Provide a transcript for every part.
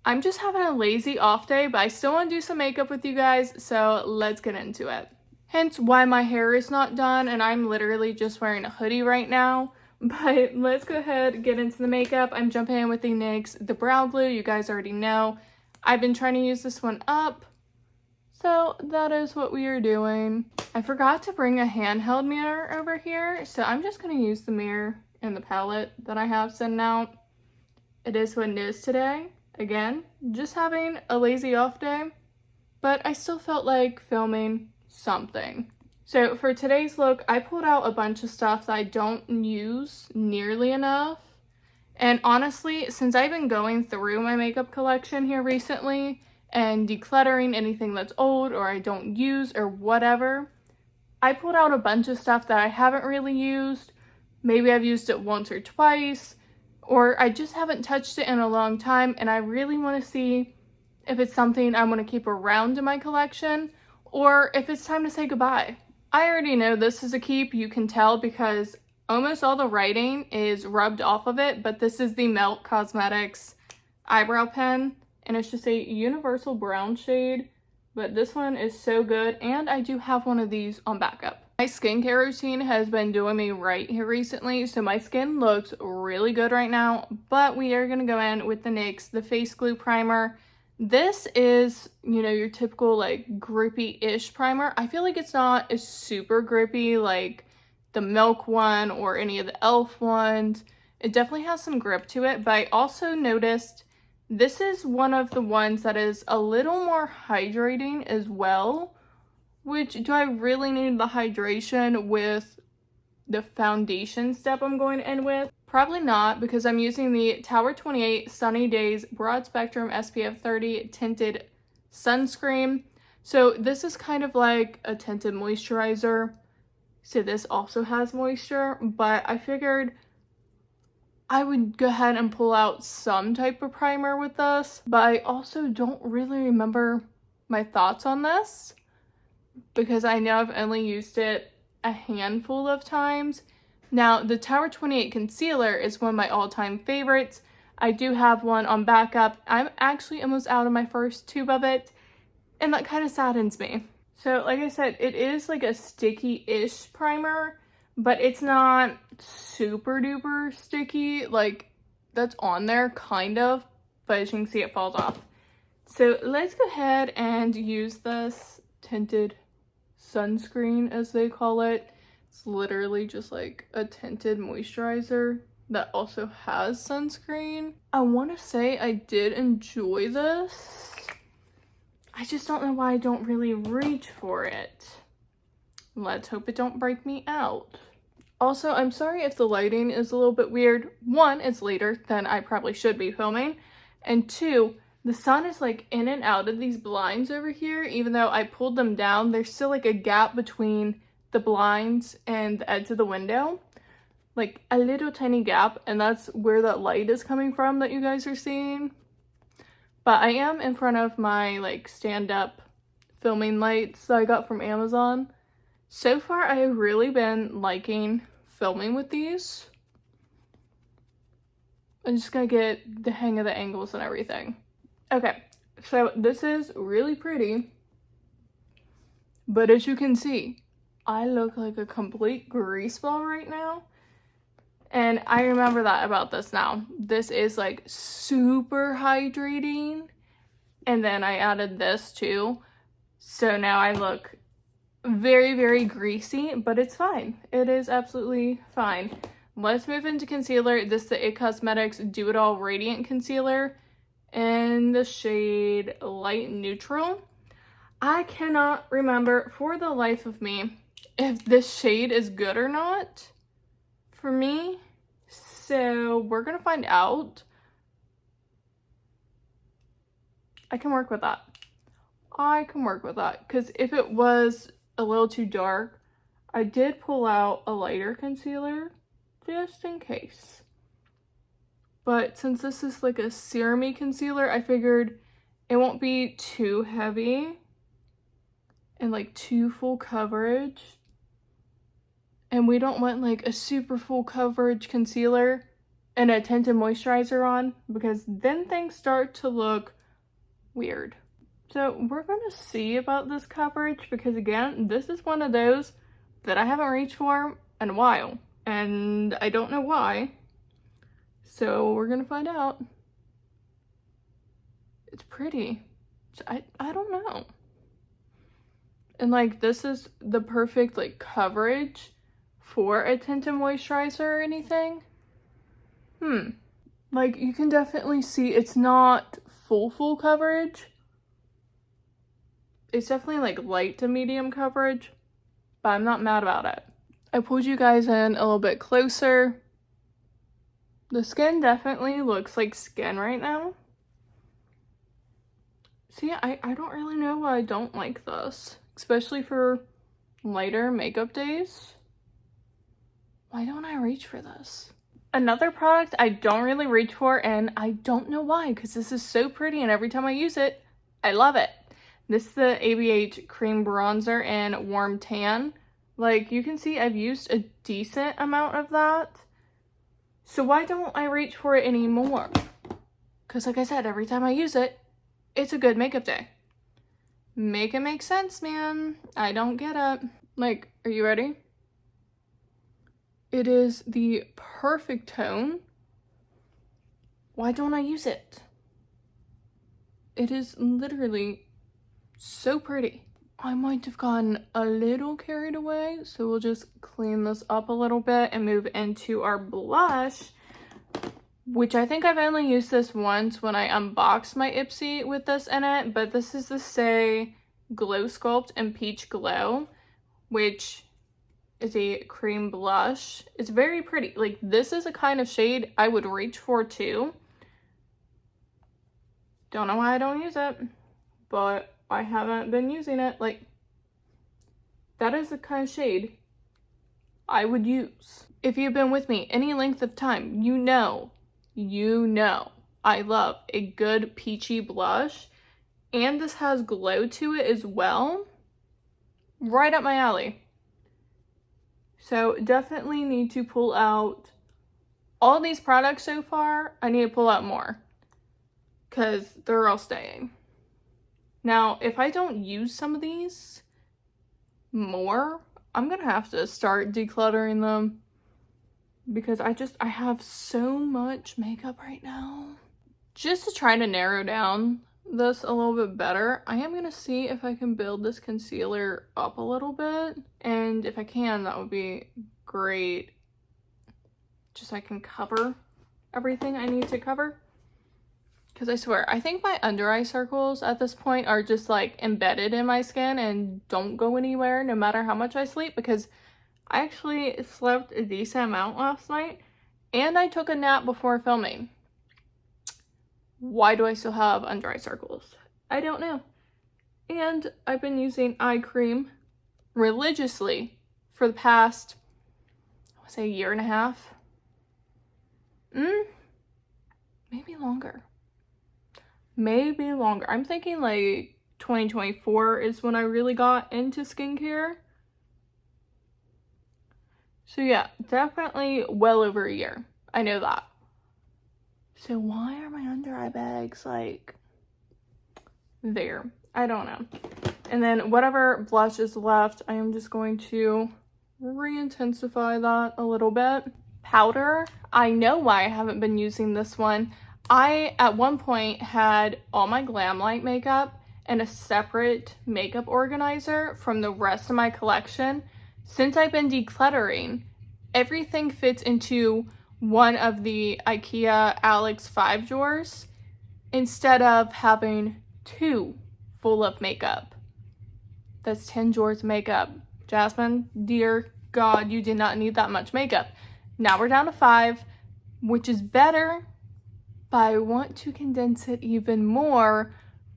I'm just having a lazy off day, but I still want to do some makeup with you guys, so let's get into it. Hence why my hair is not done, and I'm literally just wearing a hoodie right now. But let's go ahead and get into the makeup. I'm jumping in with the NYX, the brow glue. You guys already know. I've been trying to use this one up, so that is what we are doing. I forgot to bring a handheld mirror over here, so I'm just going to use the mirror and the palette that I have sitting out. It is what it is today. Again, just having a lazy off day, but I still felt like filming something. So for today's look, I pulled out a bunch of stuff that I don't use nearly enough. And honestly, since I've been going through my makeup collection here recently and decluttering anything that's old or I don't use or whatever, I pulled out a bunch of stuff that I haven't really used. Maybe I've used it once or twice, or I just haven't touched it in a long time, and I really want to see if it's something I want to keep around in my collection, or if it's time to say goodbye. I already know this is a keep, you can tell because almost all the writing is rubbed off of it, but this is the Melt Cosmetics eyebrow pen, and it's just a universal brown shade, but this one is so good, and I do have one of these on backup. My skincare routine has been doing me right here recently, so my skin looks really good right now, but we are going to go in with the NYX, the Face Glue Primer. This is, you know, your typical like grippy-ish primer. I feel like it's not as super grippy like the Milk one or any of the e.l.f. ones. It definitely has some grip to it, but I also noticed this is one of the ones that is a little more hydrating as well. Which, do I really need the hydration with the foundation step I'm going in with? Probably not, because I'm using the Tower 28 Sunny Days Broad Spectrum SPF 30 Tinted Sunscreen. So this is kind of like a tinted moisturizer. So this also has moisture, but I figured I would go ahead and pull out some type of primer with this. But I also don't really remember my thoughts on this, because I know I've only used it a handful of times. Now, the Tower 28 Concealer is one of my all-time favorites. I do have one on backup. I'm actually almost out of my first tube of it, and that kind of saddens me. So, like I said, it is like a sticky-ish primer, but it's not super-duper sticky. Like, that's on there, kind of, but as you can see, it falls off. So, let's go ahead and use this tinted sunscreen, as they call it. It's literally just like a tinted moisturizer that also has sunscreen. I want to say I did enjoy this. I just don't know why I don't really reach for it. Let's hope it don't break me out. Also, I'm sorry if the lighting is a little bit weird. One, it's later than I probably should be filming, and two, the sun is like in and out of these blinds over here. Even though I pulled them down, there's still like a gap between the blinds and the edge of the window. Like a little tiny gap, and that's where that light is coming from that you guys are seeing. But I am in front of my like stand-up filming lights that I got from Amazon. So far, I have really been liking filming with these. I'm just gonna get the hang of the angles and everything. Okay, so this is really pretty, but as you can see, I look like a complete greaseball right now, and I remember that about this now. This is like super hydrating, and then I added this too, so now I look very, very greasy, but it's fine. It is absolutely fine. Let's move into concealer. This is the IT Cosmetics Do It All Radiant Concealer in the shade Light Neutral. I cannot remember for the life of me if this shade is good or not for me, so we're gonna find out. I can work with that. Because if it was a little too dark, I did pull out a lighter concealer just in case. But since this is like a serum-y concealer, I figured it won't be too heavy and like too full coverage. And we don't want like a super full coverage concealer and a tinted moisturizer on, because then things start to look Weird. So we're gonna see about this coverage because again, this is one of those that I haven't reached for in a while and I don't know why. So we're gonna find out. It's pretty. I don't know. And like this is the perfect like coverage for a tinted moisturizer or anything. Like you can definitely see it's not full coverage. It's definitely like light to medium coverage, but I'm not mad about it. I pulled you guys in a little bit closer. The skin definitely looks like skin right now. See, I don't really know why I don't like this, especially for lighter makeup days. Why don't I reach for this? Another product I don't really reach for, and I don't know why, because this is so pretty and every time I use it, I love it. This is the ABH Cream Bronzer in Warm Tan. Like, you can see I've used a decent amount of that. So why don't I reach for it anymore? Because like I said, every time I use it, it's a good makeup day. Make it make sense, man. I don't get it. Like, are you ready? It is the perfect tone. Why don't I use it? It is literally so pretty. I might have gotten a little carried away, so we'll just clean this up a little bit and move into our blush, which I think I've only used this once when I unboxed my Ipsy with this in it, but this is the Say Glow Sculpt in Peach Glow, which is a cream blush. It's very pretty. Like, this is a kind of shade I would reach for too. Don't know why I don't use it, but I haven't been using it. Like, that is the kind of shade I would use. If you've been with me any length of time, you know I love a good peachy blush, and this has glow to it as well. Right up my alley. So definitely need to pull out all these products so far. I need to pull out more because they're all staying. Now, if I don't use some of these more, I'm gonna have to start decluttering them because I have so much makeup right now. Just to try to narrow down this a little bit better, I am gonna see if I can build this concealer up a little bit, and if I can, that would be great, just so I can cover everything I need to cover. Because I swear, I think my under eye circles at this point are just like embedded in my skin and don't go anywhere no matter how much I sleep, because I actually slept a decent amount last night and I took a nap before filming. Why do I still have under eye circles? I don't know. And I've been using eye cream religiously for the past, I want to say, a year and a half. Maybe longer. Maybe longer. I'm thinking like 2024 is when I really got into skincare. So yeah, definitely well over a year. I know that. So why are my under eye bags like there? I don't know. And then whatever blush is left, I am just going to re-intensify that a little bit. Powder, I know why I haven't been using this one. I, at one point, had all my Glam Light makeup in a separate makeup organizer from the rest of my collection. Since I've been decluttering, everything fits into one of the IKEA Alex 5 drawers instead of having 2 full of makeup. That's 10 drawers of makeup. Jasmine, dear God, you did not need that much makeup. Now we're down to 5, which is better, but I want to condense it even more.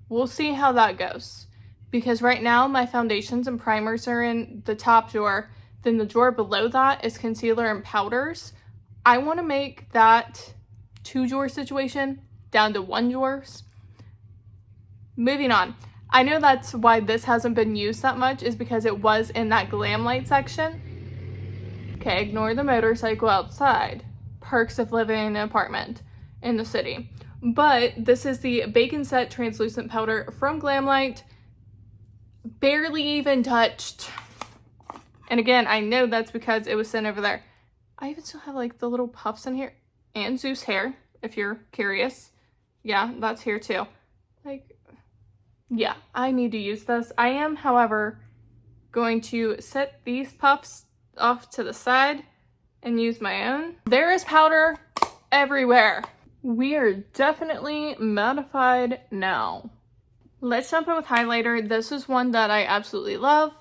We'll see how that goes. Because right now my foundations and primers are in the top drawer. Then the drawer below that is concealer and powders. I want to make that 2 drawer situation down to 1 drawers. Moving on. I know that's why this hasn't been used that much, is because it was in that Glam Light section. Okay, ignore the motorcycle outside. Perks of living in an apartment in the city. But this is the Bacon Set Translucent Powder from Glamlight. Barely even touched. And again, I know that's because it was sent over there. I even still have like the little puffs in here. And Zeus hair, if you're curious. Yeah, that's here too. Like, yeah, I need to use this. I am, however, going to set these puffs off to the side and use my own. There is powder everywhere. We are definitely mattified now. Let's jump in with highlighter. This is one that I absolutely love.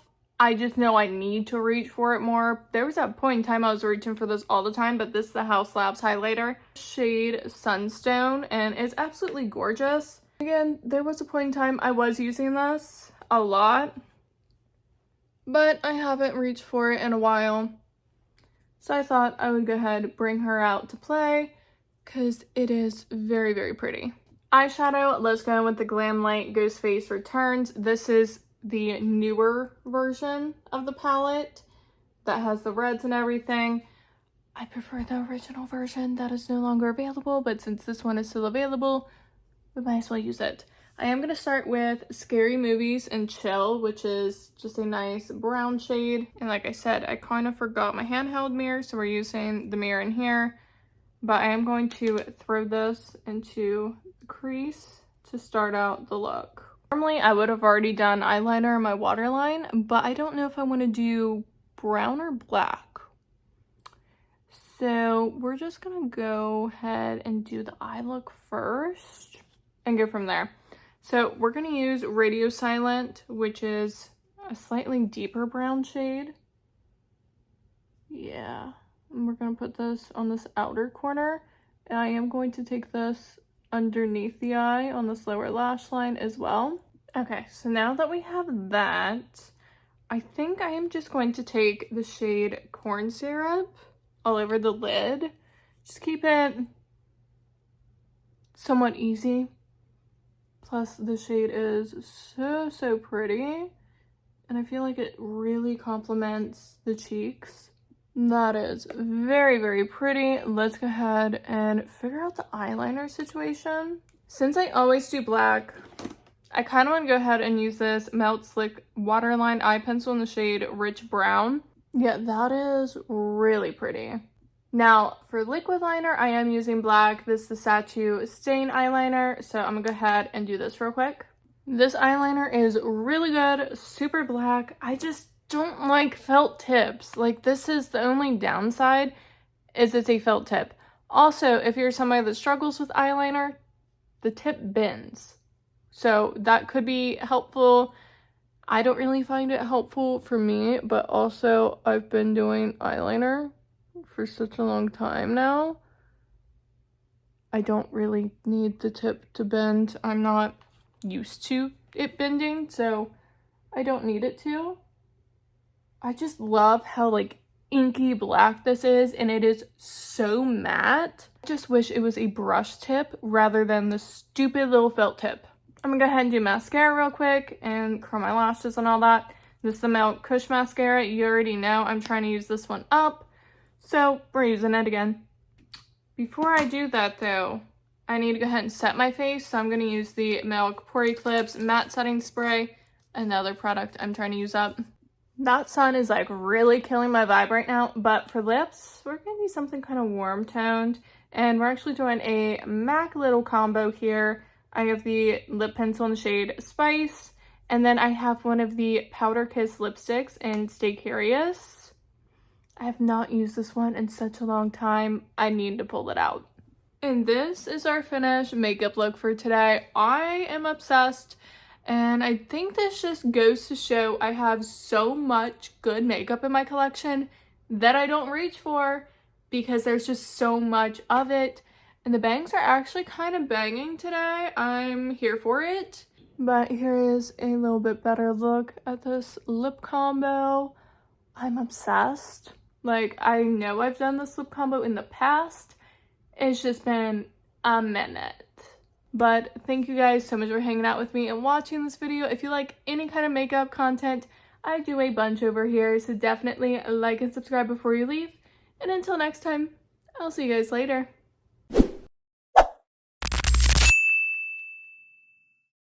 I just know I need to reach for it more. There was that point in time I was reaching for this all the time, but this is the House Labs highlighter. Shade Sunstone, and it's absolutely gorgeous. Again, there was a point in time I was using this a lot, but I haven't reached for it in a while. So I thought I would go ahead and bring her out to play because it is very, very pretty. Eyeshadow, let's go in with the Glamlight Ghostface Returns. This is the newer version of the palette that has the reds and everything. I prefer the original version that is no longer available, but since this one is still available, we might as well use it. I am going to start with Scary Movies and Chill, which is just a nice brown shade. And like I said, I kind of forgot my handheld mirror, so we're using the mirror in here. But I am going to throw this into the crease to start out the look. Normally, I would have already done eyeliner in my waterline, but I don't know if I want to do brown or black. So we're just going to go ahead and do the eye look first and go from there. So we're going to use Radio Silent, which is a slightly deeper brown shade. Yeah, and we're going to put this on this outer corner. And I am going to take this underneath the eye on this lower lash line as well. Okay, so now that we have that, I think I am just going to take the shade Corn Syrup all over the lid. Just keep it somewhat easy. Plus the shade is so pretty. And I feel like it really complements the cheeks. That is very, very pretty. Let's go ahead and figure out the eyeliner situation. Since I always do black, I kind of want to go ahead and use this Melt Slick Waterline Eye Pencil in the shade Rich Brown. Yeah, that is really pretty. Now, for liquid liner, I am using black. This is the Sachu Stain Eyeliner, so I'm going to go ahead and do this real quick. This eyeliner is really good, super black. I just don't like felt tips. Like, this is the only downside, is it's a felt tip. Also, if you're somebody that struggles with eyeliner, the tip bends. So that could be helpful. I don't really find it helpful for me, but also I've been doing eyeliner for such a long time now. I don't really need the tip to bend. I'm not used to it bending, so I don't need it to. I just love how like inky black this is, and it is so matte. I just wish it was a brush tip rather than the stupid little felt tip. I'm gonna go ahead and do mascara real quick and curl my lashes and all that. This is the Melt Kush mascara. You already know I'm trying to use this one up, so we're using it again. Before I do that though, I need to go ahead and set my face, so I'm gonna use the Milk Pore Eclipse Matte Setting Spray, another product I'm trying to use up. That sun is like really killing my vibe right now, but for lips, we're gonna do something kind of warm toned, and we're actually doing a MAC little combo here. I have the lip pencil in the shade Spice, and then I have one of the Powder Kiss lipsticks in Stay Curious. I have not used this one in such a long time. I need to pull it out. And this is our finished makeup look for today. I am obsessed, and I think this just goes to show I have so much good makeup in my collection that I don't reach for because there's just so much of it. And the bangs are actually kind of banging today. I'm here for it. But here is a little bit better look at this lip combo. I'm obsessed. Like, I know I've done this lip combo in the past. It's just been a minute. But thank you guys so much for hanging out with me and watching this video. If you like any kind of makeup content, I do a bunch over here. So definitely like and subscribe before you leave. And until next time, I'll see you guys later.